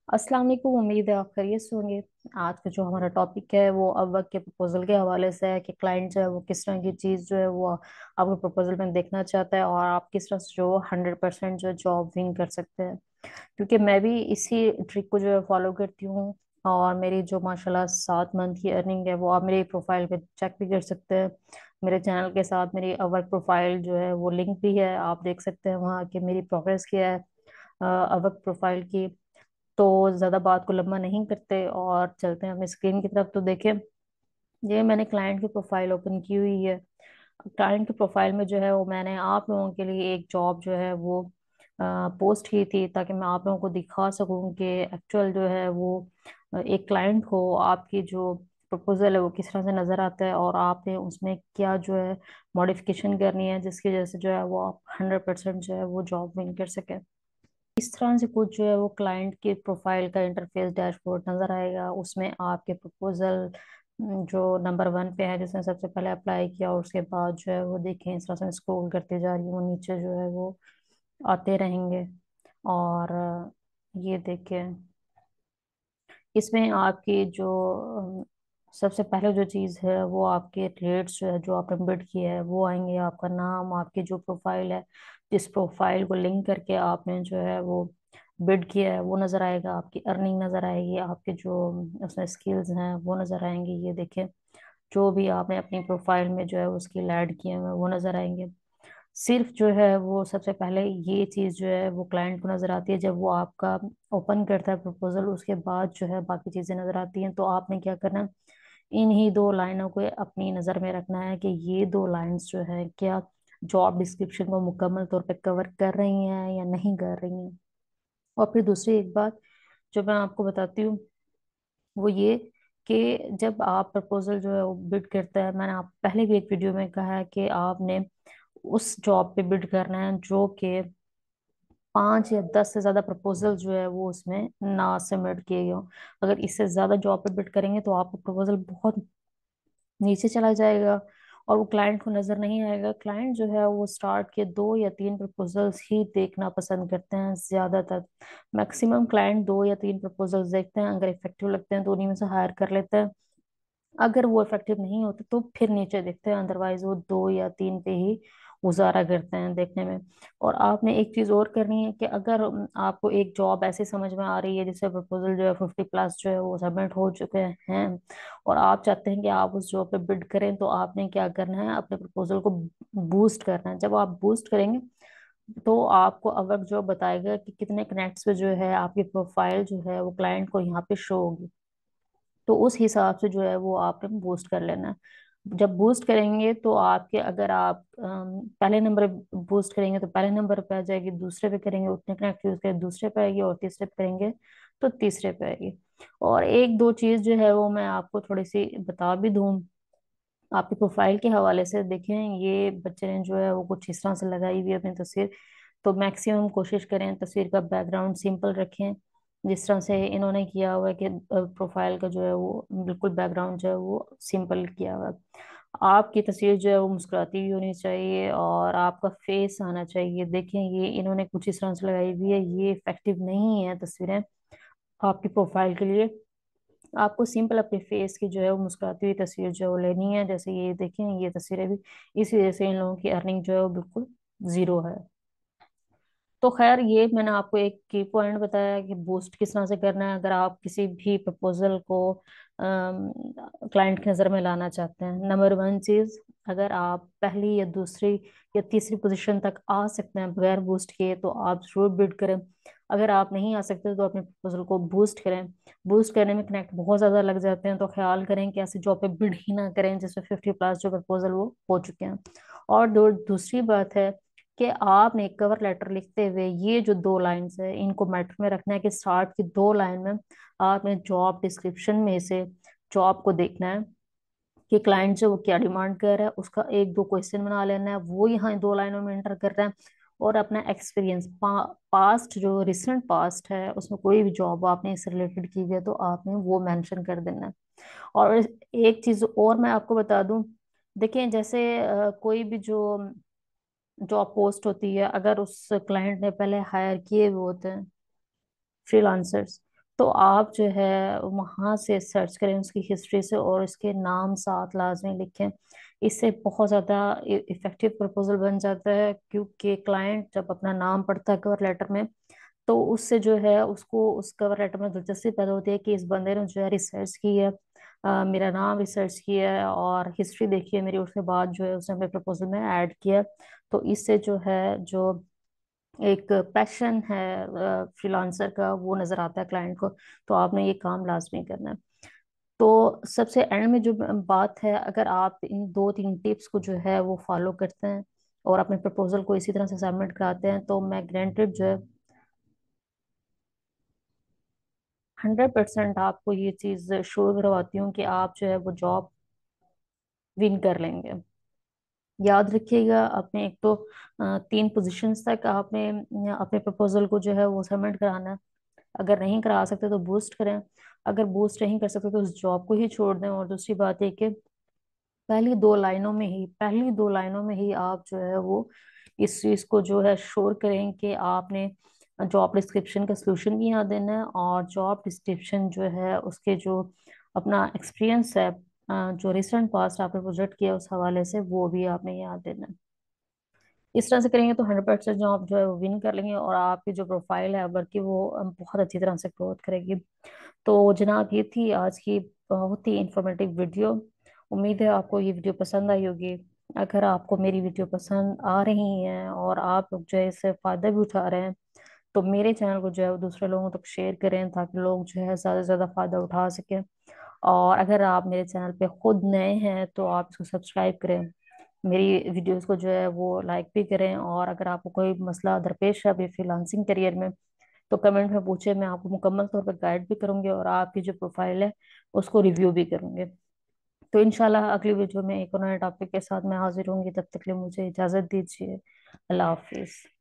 अस्सलाम वालेकुम। उम्मीद है आप खैरियत से होंगे। आज का जो हमारा टॉपिक है वो अपवर्क के प्रपोजल के हवाले से है कि क्लाइंट जो है वो किस तरह की चीज़ जो है वो आपके प्रपोजल में देखना चाहता है और आप किस तरह से जो 100% जो जॉब विन कर सकते हैं। क्योंकि मैं भी इसी ट्रिक को जो है फॉलो करती हूँ। और मेरी जो माशाल्लाह 7 मंथ की अर्निंग है वो आप मेरी प्रोफाइल पे चेक भी कर सकते हैं। मेरे चैनल के साथ मेरी अपवर्क प्रोफाइल जो है वो लिंक भी है, आप देख सकते हैं वहाँ कि मेरी प्रोग्रेस क्या है अपवर्क प्रोफाइल की। तो ज्यादा बात को लंबा नहीं करते और चलते हैं अपनी स्क्रीन की तरफ। तो देखिए, ये मैंने क्लाइंट की प्रोफाइल ओपन की हुई है। क्लाइंट की प्रोफाइल में जो है वो मैंने आप लोगों के लिए एक जॉब जो है वो पोस्ट की थी, ताकि मैं आप लोगों को दिखा सकूं कि एक्चुअल जो है वो एक क्लाइंट को आपकी जो प्रपोजल है वो किस तरह से नजर आता है और आपने उसमें क्या जो है मॉडिफिकेशन करनी है, जिसकी वजह से जो है वो आप 100% जो है वो जॉब विन कर सके। इस तरह से कुछ जो है वो क्लाइंट की प्रोफाइल का इंटरफेस डैशबोर्ड नजर आएगा। उसमें आपके प्रपोजल जो नंबर 1 पे है, जिसने सबसे पहले अप्लाई किया, और उसके बाद जो है वो देखें इस तरह से स्क्रॉल करते जा रही हूँ, नीचे जो है वो आते रहेंगे। और ये देखें, इसमें आपकी जो सबसे पहले जो चीज़ है वो आपके रेट्स जो है जो आपने बिड किए है वो आएंगे, आपका नाम, आपकी जो प्रोफाइल है, जिस प्रोफाइल को लिंक करके आपने जो है वो बिड किया है वो नज़र आएगा, आपकी अर्निंग नज़र आएगी, आपके जो उसमें स्किल्स हैं वो नज़र आएंगे। ये देखें, जो भी आपने अपनी प्रोफाइल में जो है वो स्किल ऐड किए हैं वो नज़र आएंगे। सिर्फ जो है वो सबसे पहले ये चीज़ जो है वो क्लाइंट को नज़र आती है जब वो आपका ओपन करता है प्रपोजल। उसके बाद जो है बाकी चीज़ें नज़र आती हैं। तो आपने क्या करना है, इन्हीं 2 लाइनों को अपनी नज़र में रखना है कि ये 2 लाइंस जो है क्या जॉब डिस्क्रिप्शन को मुकम्मल तौर पे कवर कर रही हैं या नहीं कर रही हैं। और फिर दूसरी एक बात जो मैं आपको बताती हूँ वो ये कि जब आप प्रपोजल जो है वो बिड करता है, मैंने आप पहले भी एक वीडियो में कहा है कि आपने उस जॉब पे बिड करना है जो कि 5 या 10 से ज्यादा प्रपोजल जो है वो उसमें ना सबमिट किए गए हों। अगर इससे ज्यादा जॉब पे बिड करेंगे तो आपका प्रपोजल बहुत नीचे चला जाएगा और वो क्लाइंट को नजर नहीं आएगा। क्लाइंट जो है वो स्टार्ट के 2 या 3 प्रपोजल्स ही देखना पसंद करते हैं ज्यादातर। मैक्सिमम क्लाइंट 2 या 3 प्रपोजल्स देखते हैं, अगर इफेक्टिव लगते हैं तो उन्हीं में से हायर कर लेते हैं। अगर वो इफेक्टिव नहीं होते तो फिर नीचे देखते हैं, अदरवाइज वो 2 या 3 पे ही गुजारा करते हैं देखने में। और आपने एक चीज और करनी है कि अगर आपको एक जॉब ऐसे समझ में आ रही है जिससे प्रपोजल जो है 50+ जो है वो सबमिट हो चुके हैं और आप चाहते हैं कि आप उस जॉब पे बिड करें, तो आपने क्या करना है, अपने प्रपोजल को बूस्ट करना है। जब आप बूस्ट करेंगे तो आपको अवर जो बताएगा कि कितने कनेक्ट्स पे जो है आपकी प्रोफाइल जो है वो क्लाइंट को यहाँ पे शो होगी। तो उस हिसाब से जो है वो आपने बूस्ट कर लेना है। जब बूस्ट करेंगे तो आपके, अगर आप पहले नंबर बूस्ट करेंगे तो पहले नंबर पे आ जाएगी, दूसरे पे करेंगे उतने कनेक्ट यूज करेंगे दूसरे पे आएगी, और तीसरे पे करेंगे तो तीसरे पे आएगी। और एक दो चीज जो है वो मैं आपको थोड़ी सी बता भी दूं आपकी प्रोफाइल के हवाले से। देखें, ये बच्चे ने जो है वो कुछ इस तरह से लगाई हुई है अपनी तस्वीर। तो मैक्सिमम कोशिश करें तस्वीर का बैकग्राउंड सिंपल रखें, जिस तरह से इन्होंने किया हुआ है कि प्रोफाइल का जो है वो बिल्कुल बैकग्राउंड जो है वो सिंपल किया हुआ है। आपकी तस्वीर जो है वो मुस्कुराती हुई होनी चाहिए और आपका फेस आना चाहिए। देखें, ये इन्होंने कुछ इस तरह से लगाई हुई है, ये इफेक्टिव नहीं है तस्वीरें आपकी प्रोफाइल के लिए। आपको सिंपल अपने फेस की जो है वो मुस्कुराती हुई तस्वीर जो है वो लेनी है। जैसे ये देखें, ये तस्वीरें भी इस वजह से इन लोगों की अर्निंग जो है वो बिल्कुल जीरो है। तो खैर, ये मैंने आपको एक की पॉइंट बताया कि बूस्ट किस तरह से करना है अगर आप किसी भी प्रपोजल को क्लाइंट की नज़र में लाना चाहते हैं। नंबर 1 चीज़, अगर आप पहली या दूसरी या तीसरी पोजीशन तक आ सकते हैं बगैर बूस्ट किए तो आप जरूर बिड करें। अगर आप नहीं आ सकते तो अपने प्रपोजल को बूस्ट करें। बूस्ट करने में कनेक्ट बहुत ज़्यादा लग जाते हैं, तो ख्याल करें कि ऐसे जॉब पे बिड ही ना करें जिसमें 50+ जो प्रपोजल वो हो चुके हैं। और दूसरी बात है कि आपने कवर लेटर लिखते हुए ये जो 2 लाइंस है इनको मैटर में रखना है कि स्टार्ट की 2 लाइन में आपने जॉब डिस्क्रिप्शन में से जॉब को देखना है कि क्लाइंट जो वो क्या डिमांड कर रहा है, उसका एक दो क्वेश्चन बना लेना है, वो यहाँ 2 लाइनों में एंटर करना है। और अपना एक्सपीरियंस पास्ट जो रिसेंट पास्ट है उसमें कोई भी जॉब आपने इससे रिलेटेड की है तो आपने वो मेंशन कर देना है। और एक चीज और मैं आपको बता दूं, देखें जैसे कोई भी जो जॉब पोस्ट होती है, अगर उस क्लाइंट ने पहले हायर किए हुए होते हैं फ्रीलांसर्स, तो आप जो है वहां से सर्च करें उसकी हिस्ट्री से, और इसके नाम साथ लाजमी लिखें। इससे बहुत ज़्यादा इफेक्टिव प्रपोजल बन जाता है, क्योंकि क्लाइंट जब अपना नाम पढ़ता है कवर लेटर में, तो उससे जो है उसको उस कवर लेटर में दिलचस्पी पैदा होती है कि इस बंदे ने जो है रिसर्च की है, मेरा नाम रिसर्च किया है और हिस्ट्री देखी है मेरी, उसके बाद जो है उसने अपने प्रपोजल में ऐड किया। तो इससे जो है जो एक पैशन है फ्रीलांसर का, वो नजर आता है क्लाइंट को। तो आपने ये काम लाजमी करना है। तो सबसे एंड में जो बात है, अगर आप इन दो तीन टिप्स को जो है वो फॉलो करते हैं और अपने प्रपोजल को इसी तरह से सबमिट कराते हैं, तो मैं ग्रेंटेड जो है 100% आपको ये चीज श्योर करवाती हूँ कि आप जो है वो जॉब विन कर लेंगे। याद रखिएगा, आपने एक तो 3 पोजीशंस तक आपने अपने प्रपोजल को जो है वो सबमिट कराना है। अगर नहीं करा सकते तो बूस्ट करें, अगर बूस्ट नहीं कर सकते तो उस जॉब को ही छोड़ दें। और दूसरी बात है कि पहली 2 लाइनों में ही आप जो है वो इस चीज को जो है श्योर करें कि आपने जॉब डिस्क्रिप्शन का सोल्यूशन भी यहाँ देना है, और जॉब डिस्क्रिप्शन जो है उसके जो अपना एक्सपीरियंस है, जो रिसेंट पास्ट आपने प्रोजेक्ट किया उस हवाले से, वो भी आपने यहाँ देना है। इस तरह से करेंगे तो 100% जॉब जो है वो विन कर लेंगे, और आपकी जो प्रोफाइल है वर्क की, वो बहुत अच्छी तरह से ग्रोथ करेगी। तो जनाब, ये थी आज की बहुत ही इंफॉर्मेटिव वीडियो। उम्मीद है आपको ये वीडियो पसंद आई होगी। अगर आपको मेरी वीडियो पसंद आ रही है और आप लोग जो है इससे फ़ायदा भी उठा रहे हैं, तो मेरे चैनल को जो है वो दूसरे लोगों तक शेयर करें, ताकि लोग जो है ज़्यादा से ज़्यादा फ़ायदा उठा सकें। और अगर आप मेरे चैनल पे खुद नए हैं तो आप इसको सब्सक्राइब करें, मेरी वीडियोस को जो है वो लाइक भी करें। और अगर आपको कोई मसला दरपेश है अभी फ्रीलांसिंग करियर में, तो कमेंट में पूछे, मैं आपको मुकम्मल तौर पर गाइड भी करूंगी और आपकी जो प्रोफाइल है उसको रिव्यू भी करूंगे। तो इंशाल्लाह अगली वीडियो में एक और नए टॉपिक के साथ मैं हाजिर होंगी। तब तक के लिए मुझे इजाज़त दीजिए। अल्लाह हाफिज़।